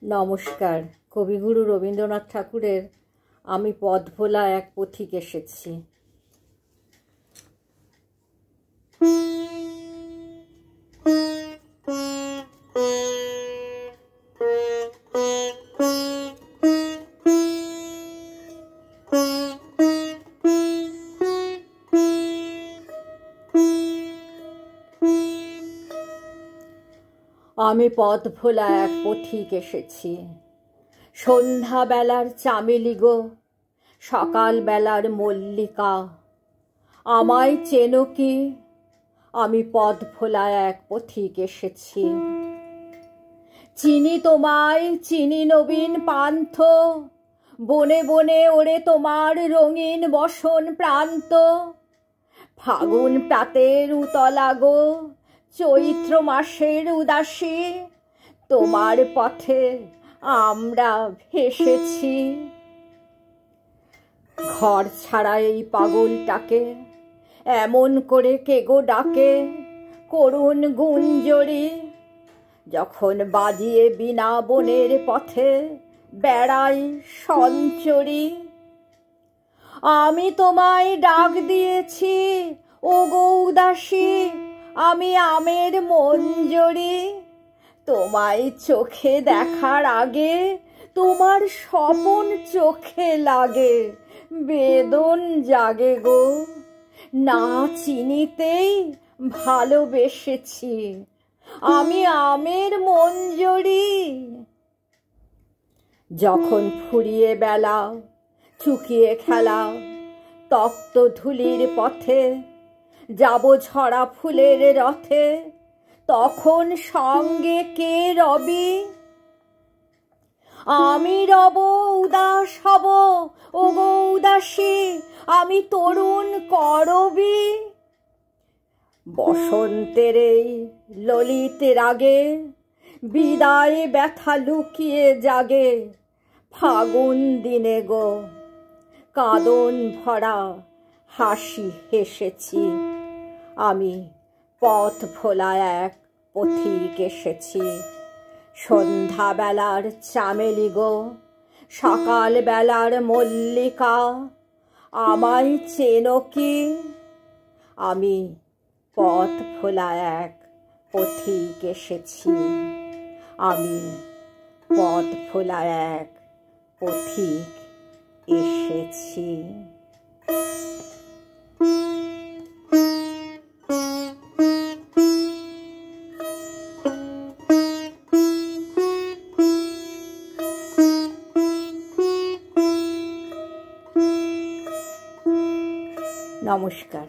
নমস্কার। কবিগুরু রবীন্দ্রনাথ ঠাকুরের আমি পথ ভোলা এক পথিক এসেছি। আমি পথ ভোলা এক পথিক এসেছি। সন্ধ্যাবেলার চামেলি গো, সকালবেলার মল্লিকা, আমায় চেনো কি? আমি পথ ভোলা এক পথিক এসেছি। চিনি তোমায়, চিনি নবীন পান্থ, বনে বনে ওরে তোমার রঙিন বসন প্রান্ত। ফাগুন প্রাতের উতলা গো, চৈত্র মাসের উদাসী, তোমার পথে আমরা ভেসেছি। ঘর ছাড়া এই পাগলটাকে এমন করে কে গো ডাকে করুণ গুঞ্জরি, যখন বাজিয়ে বিনা বনের পথে বেড়াই সঞ্চরি। আমি তোমায় ডাক দিয়েছি ও গো উদাসী, আমি আমের মঞ্জরি। তোমায় চোখে দেখার আগে তোমার স্বপন চোখে লাগে, বেদন জাগে গো। না চিনিতেই ভালোবেসেছি, আমি আমের মঞ্জরি। যখন ফুরিয়ে বেলা, চুকিয়ে খেলা, তপ্ত ধুলির পথে যাব ঝরা ফুলের রথে, তখন সঙ্গে কে রবি? আমি রব উদাস হব ও গো উদাসী, আমি তরুণ করবি। বসন্তের এই ললিত রাগে বিদায় ব্যথা লুকিয়ে জাগে, ফাগুন দিনে গো কাঁদন ভরা হাসি হেসেছি। আমি পথ ভোলা এক পথিক এসেছি। সন্ধ্যাবেলার চামেলি গো, সকালবেলার মল্লিকা, আমায় চেনো কি? আমি পথ ভোলা এক পথিক এসেছি। আমি পথ ভোলা এক পথিক এসেছি। নমস্কার।